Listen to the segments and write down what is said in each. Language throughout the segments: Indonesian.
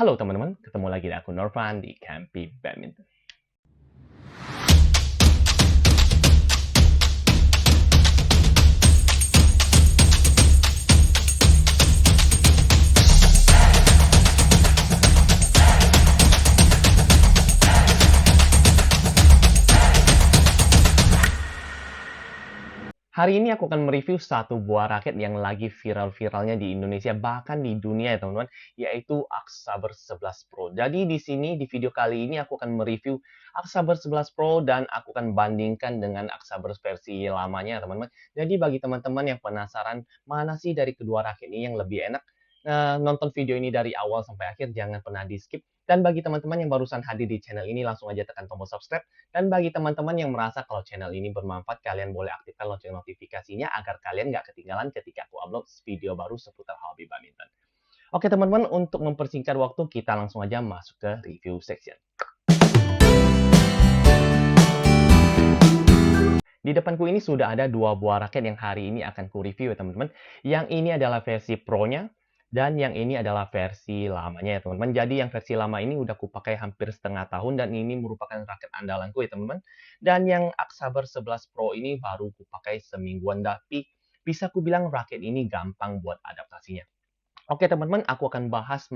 Halo teman-teman, ketemu lagi dengan aku Norvan di Campy Badminton. Hari ini aku akan mereview satu buah raket yang lagi viral-viralnya di Indonesia, bahkan di dunia ya teman-teman, yaitu Axaber 11 Pro. Jadi di sini, di video kali ini aku akan mereview Axaber 11 Pro dan aku akan bandingkan dengan Axaber versi lamanya teman-teman. Jadi bagi teman-teman yang penasaran, mana sih dari kedua raket ini yang lebih enak, nonton video ini dari awal sampai akhir, jangan pernah di-skip. Dan bagi teman-teman yang barusan hadir di channel ini, langsung aja tekan tombol subscribe. Dan bagi teman-teman yang merasa kalau channel ini bermanfaat, kalian boleh aktifkan lonceng notifikasinya agar kalian nggak ketinggalan ketika aku upload video baru seputar hobi badminton. Oke teman-teman, untuk mempersingkat waktu, kita langsung aja masuk ke review section. Di depanku ini sudah ada dua buah raket yang hari ini akan ku review ya teman-teman. Yang ini adalah versi Pro-nya, dan yang ini adalah versi lamanya ya teman-teman. Jadi yang versi lama ini udah kupakai hampir setengah tahun dan ini merupakan raket andalanku ya teman-teman. Dan yang Axaber 11 Pro ini baru kupakai semingguan, tapi bisa ku bilang raket ini gampang buat adaptasinya. Oke teman-teman, aku akan bahas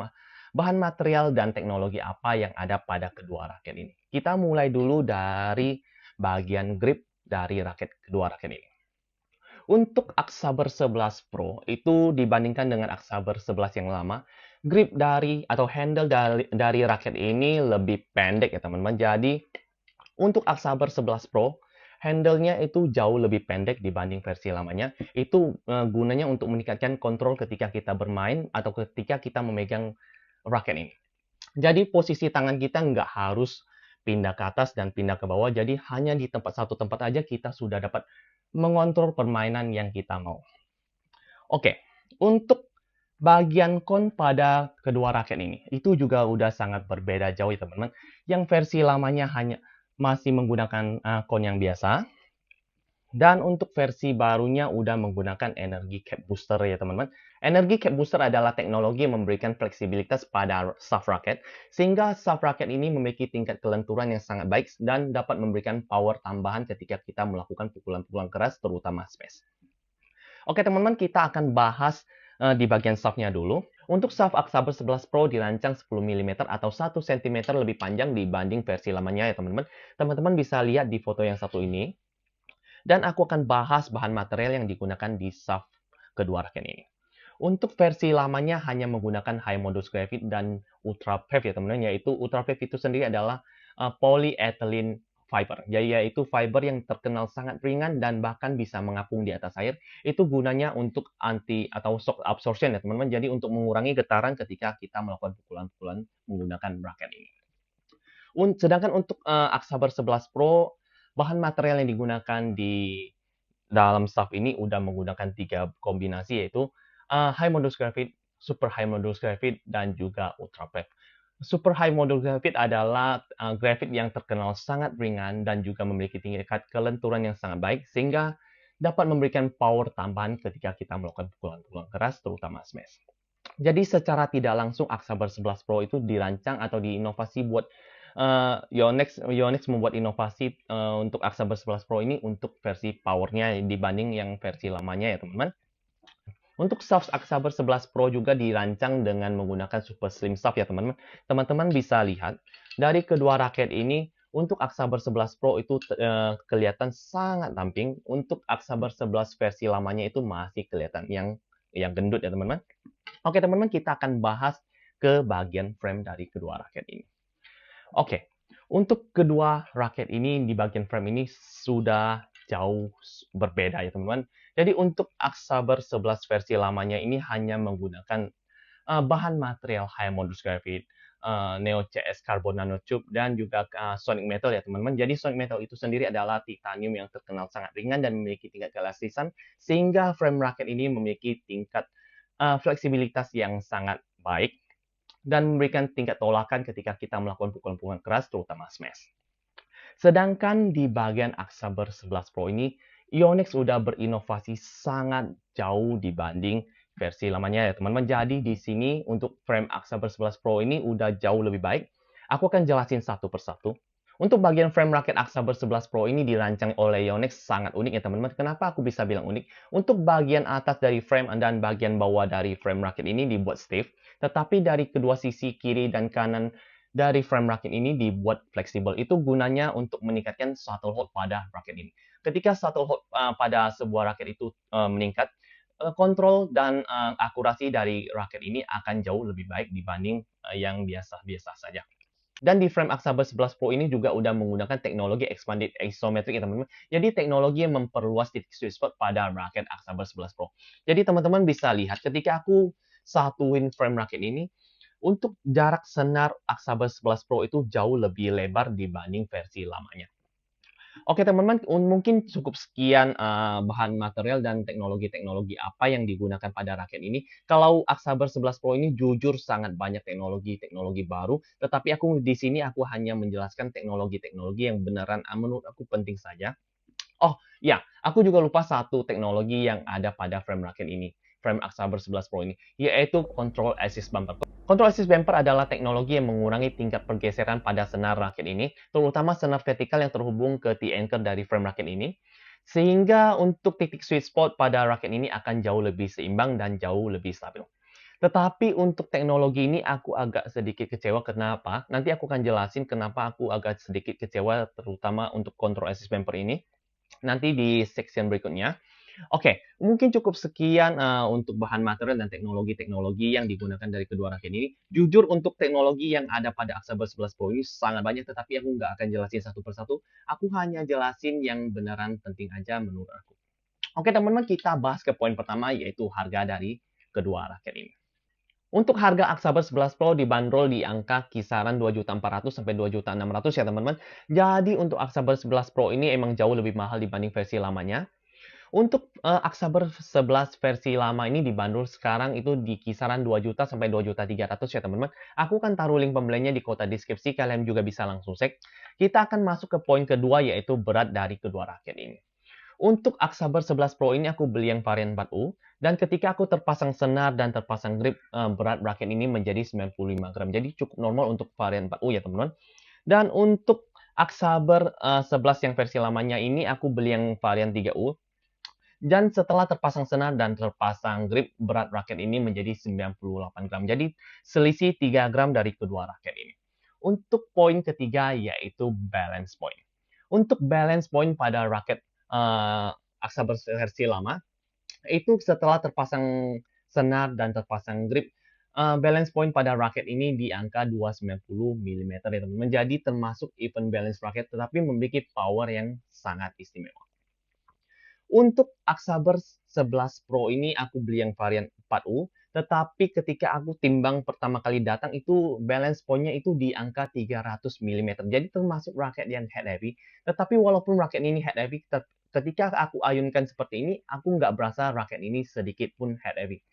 bahan material dan teknologi apa yang ada pada kedua raket ini. Kita mulai dulu dari bagian grip dari kedua raket ini. Untuk Axaber 11 Pro itu dibandingkan dengan Axaber 11 yang lama, grip dari atau handle dari raket ini lebih pendek ya teman-teman. Jadi untuk Axaber 11 Pro, handle-nya itu jauh lebih pendek dibanding versi lamanya. Itu gunanya untuk meningkatkan kontrol ketika kita bermain atau ketika kita memegang raket ini. Jadi posisi tangan kita nggak harus pindah ke atas dan pindah ke bawah. Jadi hanya di satu tempat aja kita sudah dapat mengontrol permainan yang kita mau. Oke, untuk bagian kon pada kedua raket ini, itu juga udah sangat berbeda jauh ya teman-teman. Yang versi lamanya hanya masih menggunakan kon yang biasa. Dan untuk versi barunya udah menggunakan energi cap booster ya teman-teman. Energi cap booster adalah teknologi yang memberikan fleksibilitas pada shaft raket, sehingga shaft raket ini memiliki tingkat kelenturan yang sangat baik dan dapat memberikan power tambahan ketika kita melakukan pukulan-pukulan keras, terutama smash. Oke teman-teman, kita akan bahas di bagian shaftnya dulu. Untuk shaft Axaber 11 Pro dirancang 10 mm atau 1 cm lebih panjang dibanding versi lamanya ya teman-teman. Teman-teman bisa lihat di foto yang satu ini. Dan aku akan bahas bahan material yang digunakan di shaft kedua raket ini. Untuk versi lamanya hanya menggunakan high modulus graphite dan ultra PEV ya teman-teman, yaitu ultra PEV itu sendiri adalah polyethylene fiber. Jadi yaitu fiber yang terkenal sangat ringan dan bahkan bisa mengapung di atas air. Itu gunanya untuk anti atau shock absorption ya teman-teman. Jadi untuk mengurangi getaran ketika kita melakukan pukulan-pukulan menggunakan raket ini. Sedangkan untuk Axaber 11 Pro, bahan material yang digunakan di dalam shaft ini udah menggunakan 3 kombinasi, yaitu high modulus graphite, super high modulus graphite, dan juga ultra PEV. Super high modulus graphite adalah graphite yang terkenal sangat ringan dan juga memiliki tingkat kelenturan yang sangat baik, sehingga dapat memberikan power tambahan ketika kita melakukan pukulan-pukulan keras, terutama smash. Jadi secara tidak langsung Axaber 11 Pro itu dirancang atau diinovasi buat Yonex membuat inovasi untuk Axaber 11 Pro ini untuk versi powernya dibanding yang versi lamanya ya teman-teman. Untuk shaft Axaber 11 Pro juga dirancang dengan menggunakan super slim shaft ya teman-teman. Teman-teman bisa lihat dari kedua raket ini untuk Axaber 11 Pro itu kelihatan sangat ramping. Untuk Axaber 11 versi lamanya itu masih kelihatan yang gendut ya teman-teman. Oke teman-teman, kita akan bahas ke bagian frame dari kedua raket ini. Oke, untuk kedua raket ini di bagian frame ini sudah jauh berbeda ya teman-teman. Jadi untuk Axaber 11 versi lamanya ini hanya menggunakan bahan material high modulus graphite, Neo CS carbon nanotube, dan juga sonic metal ya teman-teman. Jadi sonic metal itu sendiri adalah titanium yang terkenal sangat ringan dan memiliki tingkat keelastisan, sehingga frame raket ini memiliki tingkat fleksibilitas yang sangat baik dan memberikan tingkat tolakan ketika kita melakukan pukulan-pukulan keras, terutama smash. Sedangkan di bagian Axaber 11 Pro ini, Yonex sudah berinovasi sangat jauh dibanding versi lamanya ya teman-teman. Jadi di sini untuk frame Axaber 11 Pro ini udah jauh lebih baik. Aku akan jelasin satu persatu. Untuk bagian frame rakit Axaber 11 Pro ini dirancang oleh Yonex sangat unik ya teman-teman. Kenapa aku bisa bilang unik? Untuk bagian atas dari frame dan bagian bawah dari frame rakit ini dibuat stiff, tetapi dari kedua sisi kiri dan kanan dari frame rakit ini dibuat fleksibel. Itu gunanya untuk meningkatkan shuttle hold pada rakit ini. Ketika shuttle hold pada sebuah rakit itu meningkat, kontrol dan akurasi dari raket ini akan jauh lebih baik dibanding yang biasa-biasa saja. Dan di frame Axaber 11 Pro ini juga udah menggunakan teknologi expanded isometric ya teman-teman. Jadi teknologi yang memperluas titik sweet spot pada raket Axaber 11 Pro. Jadi teman-teman bisa lihat ketika aku satuin frame raket ini, untuk jarak senar Axaber 11 Pro itu jauh lebih lebar dibanding versi lamanya. Oke teman-teman, mungkin cukup sekian bahan material dan teknologi-teknologi apa yang digunakan pada raket ini. Kalau Axaber 11 Pro ini jujur sangat banyak teknologi-teknologi baru, tetapi di sini aku hanya menjelaskan teknologi-teknologi yang beneran menurut aku penting saja. Oh ya, aku juga lupa satu teknologi yang ada pada frame raket ini, frame Axaber 11 Pro ini, yaitu Control Assist Bumper. Control Assist Bumper adalah teknologi yang mengurangi tingkat pergeseran pada senar rakit ini, terutama senar vertikal yang terhubung ke T-anchor dari frame rakit ini, sehingga untuk titik sweet spot pada rakit ini akan jauh lebih seimbang dan jauh lebih stabil. Tetapi untuk teknologi ini aku agak sedikit kecewa. Kenapa? Nanti aku akan jelasin kenapa aku agak sedikit kecewa terutama untuk Control Assist Bumper ini nanti di section berikutnya. Oke, mungkin cukup sekian untuk bahan material dan teknologi-teknologi yang digunakan dari kedua rakit ini. Jujur untuk teknologi yang ada pada Axaber 11 Pro ini sangat banyak, tetapi aku nggak akan jelasin satu persatu. Aku hanya jelasin yang beneran penting aja menurut aku. Oke teman-teman, kita bahas ke poin pertama, yaitu harga dari kedua rakit ini. Untuk harga Axaber 11 Pro dibanderol di angka kisaran 2.400.000 sampai 2.600.000 ya teman-teman. Jadi untuk Axaber 11 Pro ini emang jauh lebih mahal dibanding versi lamanya. Untuk Axaber 11 versi lama ini dibanderol sekarang itu di kisaran 2 juta sampai 2.300.000 ya teman-teman. Aku akan taruh link pembeliannya di kotak deskripsi, kalian juga bisa langsung cek. Kita akan masuk ke poin kedua, yaitu berat dari kedua rakit ini. Untuk Axaber 11 Pro ini aku beli yang varian 4U, dan ketika aku terpasang senar dan terpasang grip, berat raket ini menjadi 95 gram. Jadi cukup normal untuk varian 4U ya teman-teman. Dan untuk Axaber 11 yang versi lamanya ini aku beli yang varian 3U, dan setelah terpasang senar dan terpasang grip, berat raket ini menjadi 98 gram. Jadi selisih 3 gram dari kedua raket ini. Untuk poin ketiga yaitu balance point. Untuk balance point pada raket Axaber versi lama, itu setelah terpasang senar dan terpasang grip, balance point pada raket ini di angka 290 mm ya teman-teman. Menjadi termasuk even balance raket, tetapi memiliki power yang sangat istimewa. Untuk Axaber 11 Pro ini aku beli yang varian 4U, tetapi ketika aku timbang pertama kali datang itu balance point-nya itu di angka 300 mm. Jadi termasuk raket yang head heavy, tetapi walaupun raket ini head heavy, ketika aku ayunkan seperti ini, aku nggak berasa raket ini sedikit pun head heavy.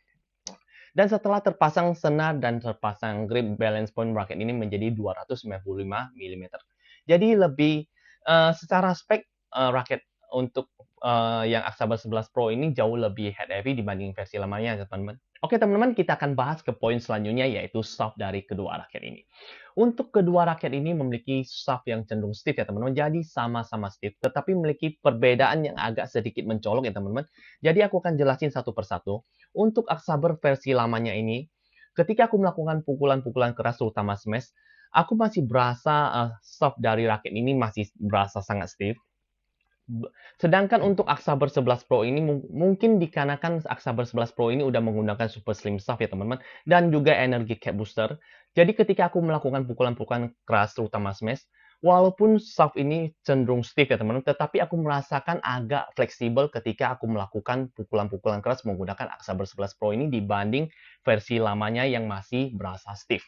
Dan setelah terpasang senar dan terpasang grip, balance point raket ini menjadi 295 mm. Jadi lebih secara spek raket untuk yang Axaber 11 Pro ini jauh lebih head heavy dibanding versi lamanya ya teman-teman. Oke teman-teman, kita akan bahas ke poin selanjutnya, yaitu shaft dari kedua raket ini. Untuk kedua raket ini memiliki shaft yang cenderung stiff ya teman-teman. Jadi sama-sama stiff, tetapi memiliki perbedaan yang agak sedikit mencolok ya teman-teman. Jadi aku akan jelasin satu persatu. Untuk Axaber versi lamanya ini, ketika aku melakukan pukulan-pukulan keras terutama smash, aku masih berasa shaft dari raket ini masih berasa sangat stiff. Sedangkan untuk Axaber 11 Pro ini mungkin dikarenakan Axaber 11 Pro ini udah menggunakan super slim shaft ya teman-teman, dan juga energi cap booster. Jadi ketika aku melakukan pukulan-pukulan keras terutama smash, walaupun shaft ini cenderung stiff ya teman-teman, tetapi aku merasakan agak fleksibel ketika aku melakukan pukulan-pukulan keras menggunakan Axaber 11 Pro ini dibanding versi lamanya yang masih berasa stiff.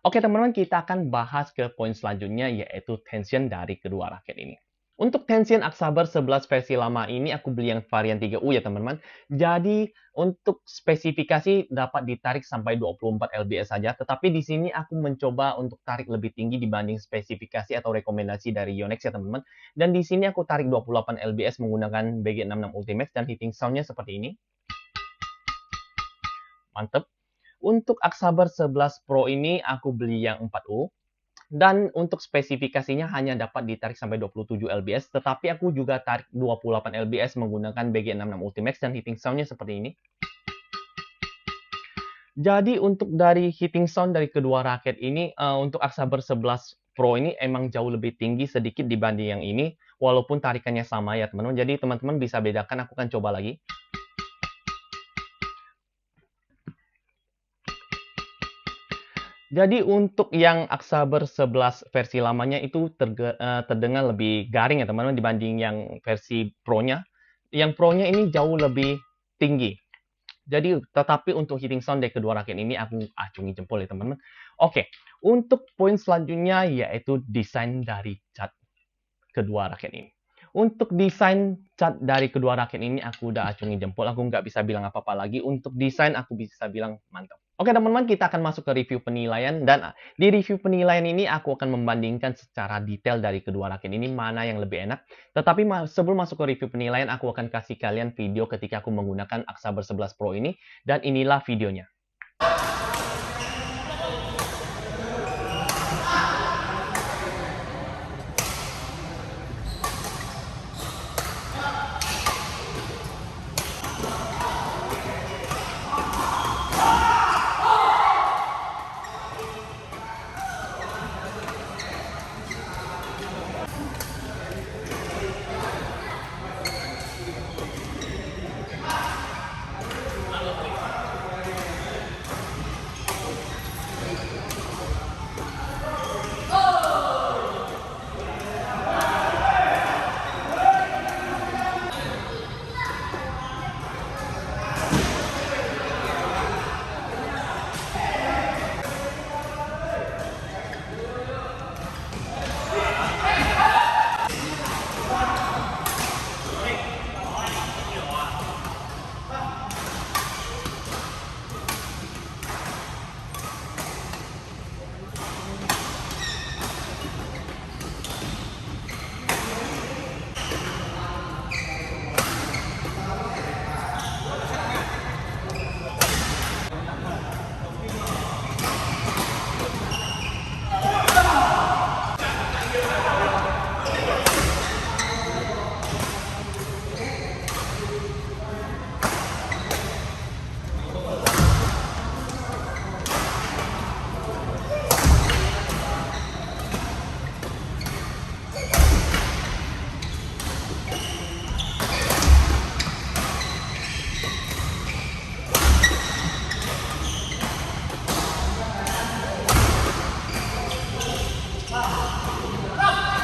Oke teman-teman, kita akan bahas ke poin selanjutnya, yaitu tension dari kedua raket ini. Untuk tension Axaber 11 versi lama ini aku beli yang varian 3U ya teman-teman. Jadi untuk spesifikasi dapat ditarik sampai 24 lbs saja. Tetapi di sini aku mencoba untuk tarik lebih tinggi dibanding spesifikasi atau rekomendasi dari Yonex ya teman-teman. Dan di sini aku tarik 28 lbs menggunakan BG66 Ultimax dan hitting sound-nya seperti ini. mantep. Untuk Axaber 11 Pro ini aku beli yang 4U. Dan untuk spesifikasinya hanya dapat ditarik sampai 27 lbs, tetapi aku juga tarik 28 lbs menggunakan BG66 Ultimax dan hitting sound-nya seperti ini. Jadi untuk dari hitting sound dari kedua raket ini, untuk Axaber 11 Pro ini emang jauh lebih tinggi sedikit dibanding yang ini, walaupun tarikannya sama ya teman-teman. Jadi teman-teman bisa bedakan, aku akan coba lagi. Jadi untuk yang Axaber 11 versi lamanya itu terdengar lebih garing ya teman-teman dibanding yang versi Pro-nya. Yang Pro-nya ini jauh lebih tinggi. Jadi tetapi untuk hitting sound dari kedua raket ini aku acungi jempol ya teman-teman. Oke, untuk poin selanjutnya yaitu desain dari cat kedua raket ini. Untuk desain cat dari kedua raket ini aku udah acungi jempol, aku nggak bisa bilang apa-apa lagi. Untuk desain aku bisa bilang mantap. Oke teman-teman, kita akan masuk ke review penilaian, dan di review penilaian ini aku akan membandingkan secara detail dari kedua raket ini mana yang lebih enak. Tetapi sebelum masuk ke review penilaian, aku akan kasih kalian video ketika aku menggunakan Axaber 11 Pro ini, dan inilah videonya.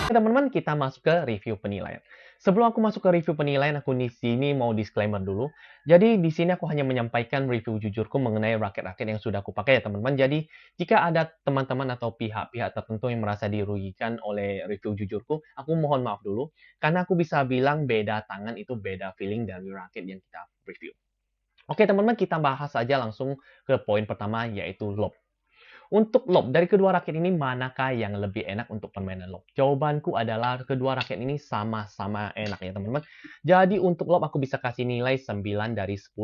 Teman-teman, kita masuk ke review penilaian. Sebelum aku masuk ke review penilaian, aku di sini mau disclaimer dulu. Jadi di sini aku hanya menyampaikan review jujurku mengenai raket-raket yang sudah aku pakai ya teman-teman. Jadi jika ada teman-teman atau pihak-pihak tertentu yang merasa dirugikan oleh review jujurku, aku mohon maaf dulu. Karena aku bisa bilang beda tangan itu beda feeling dari raket yang kita review. Oke teman-teman, kita bahas saja langsung ke poin pertama, yaitu lob. Untuk lob, dari kedua raket ini manakah yang lebih enak untuk permainan lob? Jawabanku adalah kedua raket ini sama-sama enak ya teman-teman. Jadi untuk lob aku bisa kasih nilai 9 dari 10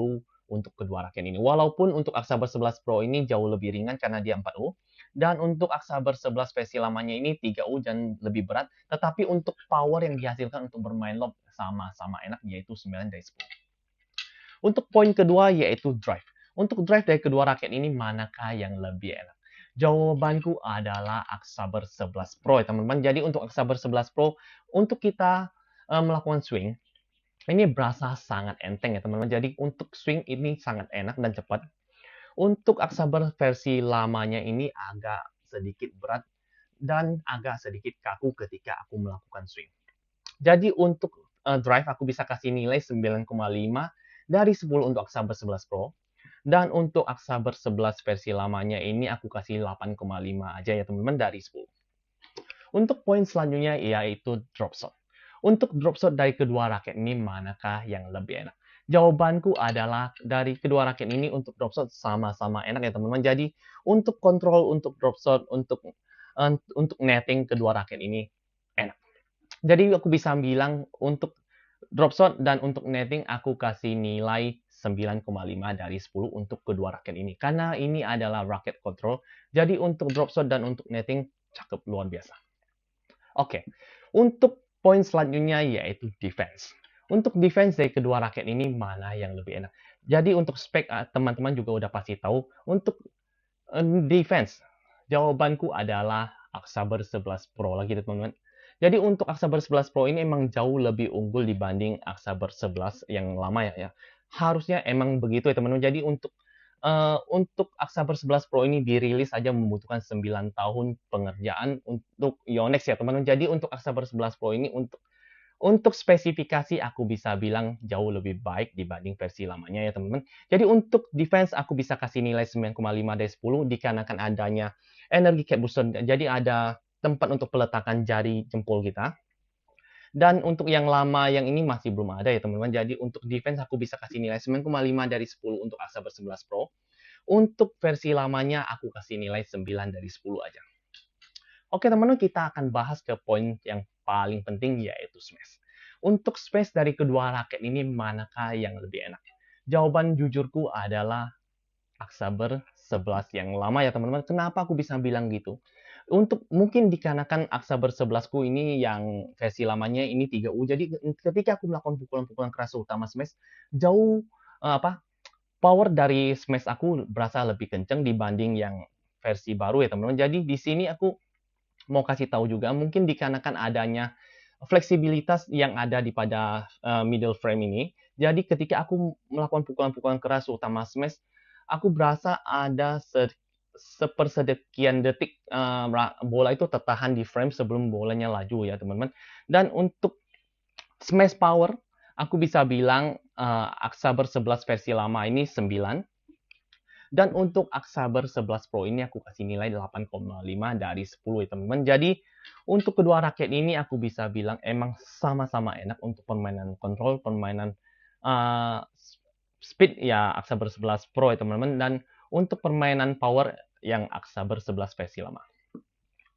untuk kedua raket ini. Walaupun untuk Axaber 11 Pro ini jauh lebih ringan karena dia 4U. Dan untuk Axaber 11 versi lamanya ini 3U dan lebih berat. Tetapi untuk power yang dihasilkan untuk bermain lob sama-sama enak, yaitu 9 dari 10. Untuk poin kedua yaitu drive. Untuk drive dari kedua raket ini manakah yang lebih enak? Jawabanku adalah Axaber 11 Pro ya teman-teman. Jadi untuk Axaber 11 Pro, untuk kita melakukan swing, ini berasa sangat enteng ya teman-teman. Jadi untuk swing ini sangat enak dan cepat. Untuk Axaber versi lamanya ini agak sedikit berat dan agak sedikit kaku ketika aku melakukan swing. Jadi untuk drive aku bisa kasih nilai 9,5 dari 10 untuk Axaber 11 Pro. Dan untuk Axaber 11 versi lamanya ini aku kasih 8,5 aja ya teman-teman dari 10. Untuk poin selanjutnya yaitu drop shot. Untuk drop shot dari kedua raket ini manakah yang lebih enak? Jawabanku adalah dari kedua raket ini untuk drop shot sama-sama enak ya teman-teman. Jadi untuk kontrol untuk drop shot, untuk netting kedua raket ini enak. Jadi aku bisa bilang untuk drop shot dan untuk netting aku kasih nilai 9,5 dari 10 untuk kedua raket ini. Karena ini adalah raket control, jadi untuk drop shot dan untuk netting, cakep luar biasa. Oke, untuk poin selanjutnya yaitu defense. Untuk defense dari kedua raket ini mana yang lebih enak? Jadi untuk spek teman-teman juga udah pasti tahu. Untuk defense, jawabanku adalah Axaber 11 Pro lagi teman-teman. Jadi untuk Axaber 11 Pro ini emang jauh lebih unggul dibanding Axaber 11 yang lama ya. Harusnya emang begitu ya teman-teman. Jadi untuk Axaber 11 Pro ini dirilis aja membutuhkan 9 tahun pengerjaan untuk Yonex ya teman-teman. Jadi untuk Axaber 11 Pro ini untuk spesifikasi aku bisa bilang jauh lebih baik dibanding versi lamanya ya teman-teman. Jadi untuk defense aku bisa kasih nilai 9,5 dari 10 dikarenakan adanya energi cap booster. Jadi ada tempat untuk peletakan jari jempol kita. Dan untuk yang lama yang ini masih belum ada ya teman-teman. Jadi untuk defense aku bisa kasih nilai 9,5 dari 10 untuk Axaber 11 Pro. Untuk versi lamanya aku kasih nilai 9 dari 10 aja. Oke teman-teman, kita akan bahas ke poin yang paling penting yaitu smash. Untuk smash dari kedua raket ini manakah yang lebih enak? Jawaban jujurku adalah Axaber 11 yang lama ya teman-teman. Kenapa aku bisa bilang gitu? Untuk mungkin dikarenakan Axaber 11 ku ini yang versi lamanya ini 3U. Jadi ketika aku melakukan pukulan-pukulan keras utama smash, jauh power dari smash aku berasa lebih kenceng dibanding yang versi baru ya teman-teman. Jadi di sini aku mau kasih tahu juga mungkin dikarenakan adanya fleksibilitas yang ada di pada middle frame ini. Jadi ketika aku melakukan pukulan-pukulan keras utama smash, aku berasa ada sepersedekian detik bola itu tertahan di frame sebelum bolanya laju ya teman-teman. Dan untuk smash power, aku bisa bilang Axaber 11 versi lama ini 9. Dan untuk Axaber 11 Pro ini aku kasih nilai 8,5 dari 10 ya teman-teman. Jadi untuk kedua raket ini aku bisa bilang emang sama-sama enak untuk permainan kontrol, permainan uh, speed ya Axaber 11 Pro ya teman-teman. Dan untuk permainan power yang Axaber 11 versi lama.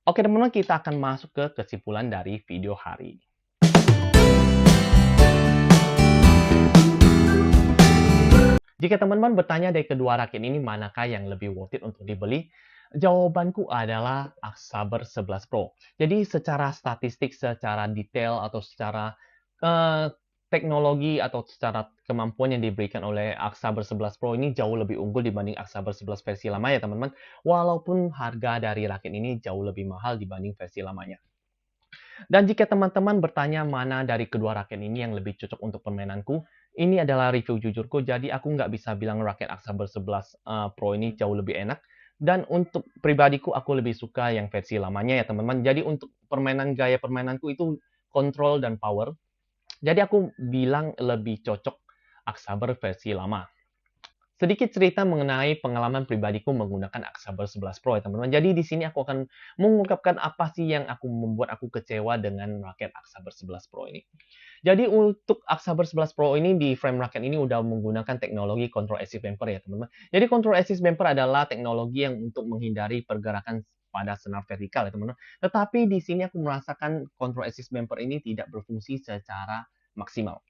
Oke teman-teman, kita akan masuk ke kesimpulan dari video hari ini. Jika teman-teman bertanya dari kedua raket ini manakah yang lebih worth it untuk dibeli, jawabanku adalah Axaber 11 Pro. Jadi secara statistik, secara detail, atau secara teknologi, atau secara kemampuan yang diberikan oleh Axaber 11 Pro ini jauh lebih unggul dibanding Axaber 11 versi lama ya teman-teman. Walaupun harga dari raket ini jauh lebih mahal dibanding versi lamanya. Dan jika teman-teman bertanya mana dari kedua raket ini yang lebih cocok untuk permainanku, ini adalah review jujurku, jadi aku nggak bisa bilang raket Axaber 11 Pro ini jauh lebih enak. Dan untuk pribadiku, aku lebih suka yang versi lamanya ya teman-teman. Jadi untuk gaya permainanku itu control dan power. Jadi aku bilang lebih cocok Axaber versi lama. Sedikit cerita mengenai pengalaman pribadiku menggunakan Axaber 11 Pro ya teman-teman. Jadi di sini aku akan mengungkapkan apa sih yang membuat aku kecewa dengan raket Axaber 11 Pro ini. Jadi untuk Axaber 11 Pro ini di frame raket ini udah menggunakan teknologi Control Assist Bumper ya teman-teman. Jadi Control Assist Bumper adalah teknologi yang untuk menghindari pergerakan pada senar vertikal ya teman-teman. Tetapi di sini aku merasakan Control Assist Bumper ini tidak berfungsi secara maksimal.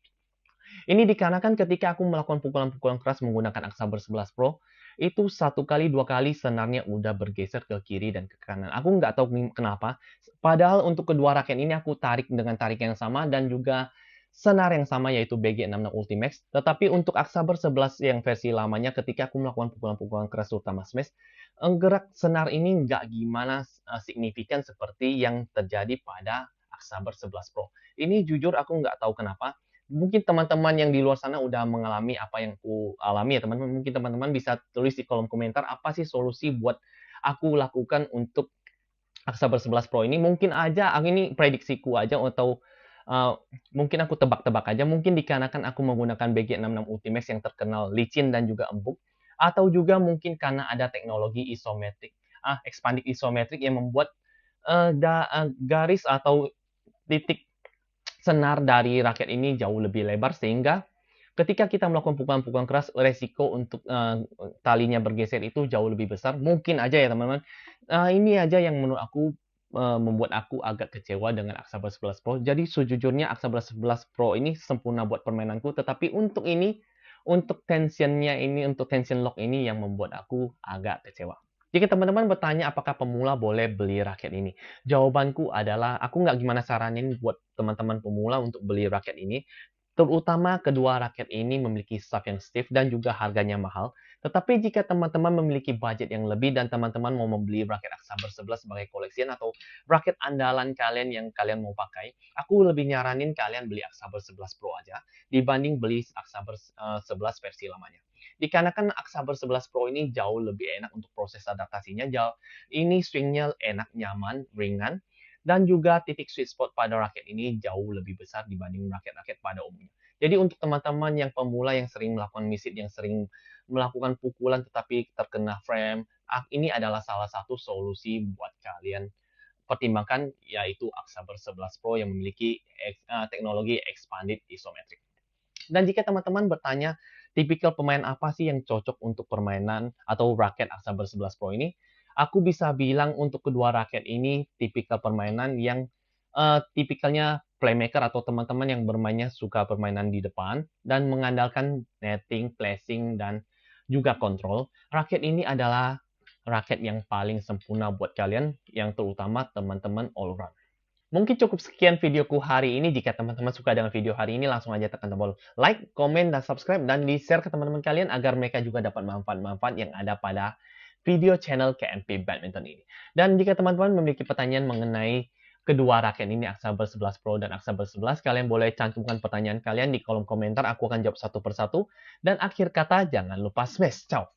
Ini dikarenakan ketika aku melakukan pukulan-pukulan keras menggunakan Axaber 11 Pro, itu 1 kali 2 kali senarnya udah bergeser ke kiri dan ke kanan. Aku nggak tahu kenapa. Padahal untuk kedua raket ini aku tarik dengan tarik yang sama dan juga senar yang sama yaitu BG66 Ultimax. Tetapi untuk Axaber 11 yang versi lamanya ketika aku melakukan pukulan-pukulan keras terutama smash, gerak senar ini nggak gimana signifikan seperti yang terjadi pada Axaber 11 Pro. Ini jujur aku nggak tahu kenapa. Mungkin teman-teman yang di luar sana udah mengalami apa yang aku alami ya teman-teman. Mungkin teman-teman bisa tulis di kolom komentar apa sih solusi buat aku lakukan untuk Axaber 11 Pro ini. Mungkin aja ini prediksiku aja atau mungkin aku tebak-tebak aja. Mungkin dikarenakan aku menggunakan BG66 Ultimax yang terkenal licin dan juga empuk. Atau juga mungkin karena ada teknologi isometrik, expanded isometrik yang membuat garis atau titik senar dari raket ini jauh lebih lebar sehingga ketika kita melakukan pukulan-pukulan keras resiko untuk talinya bergeser itu jauh lebih besar. Mungkin aja ya teman-teman. Ini aja yang menurut aku membuat aku agak kecewa dengan Axaber 11 Pro. Jadi sejujurnya Axaber 11 Pro ini sempurna buat permainanku, tetapi untuk ini untuk untuk tension lock ini yang membuat aku agak kecewa. Jika teman-teman bertanya apakah pemula boleh beli raket ini, jawabanku adalah aku nggak gimana saranin buat teman-teman pemula untuk beli raket ini, terutama kedua raket ini memiliki shaft yang stiff dan juga harganya mahal. Tetapi jika teman-teman memiliki budget yang lebih dan teman-teman mau membeli raket Aksaber 11 sebagai koleksian atau raket andalan kalian yang kalian mau pakai, aku lebih nyaranin kalian beli Aksaber 11 Pro aja dibanding beli Aksaber 11 versi lamanya. Dikarenakan Aksaber 11 Pro ini jauh lebih enak untuk proses adaptasinya, ini swingnya enak, nyaman, ringan, dan juga titik sweet spot pada raket ini jauh lebih besar dibanding raket-raket pada umumnya. Jadi untuk teman-teman yang pemula yang sering melakukan miss yang sering melakukan pukulan tetapi terkena frame, ini adalah salah satu solusi buat kalian pertimbangkan, yaitu Aksaber 11 Pro yang memiliki teknologi expanded isometric. Dan jika teman-teman bertanya, tipikal pemain apa sih yang cocok untuk permainan atau raket Aksaber 11 Pro ini? Aku bisa bilang untuk kedua raket ini tipikal permainan yang tipikalnya playmaker atau teman-teman yang bermainnya suka permainan di depan dan mengandalkan netting, flashing, dan juga kontrol. Raket ini adalah raket yang paling sempurna buat kalian, yang terutama teman-teman all round. Mungkin cukup sekian videoku hari ini. Jika teman-teman suka dengan video hari ini, langsung aja tekan tombol like, komen, dan subscribe, dan di-share ke teman-teman kalian agar mereka juga dapat manfaat-manfaat yang ada pada video channel KNP Badminton ini. Dan jika teman-teman memiliki pertanyaan mengenai kedua raket ini, Aksaber 11 Pro dan Aksaber 11, kalian boleh cantumkan pertanyaan kalian di kolom komentar. Aku akan jawab satu persatu. Dan akhir kata, jangan lupa smash. Ciao!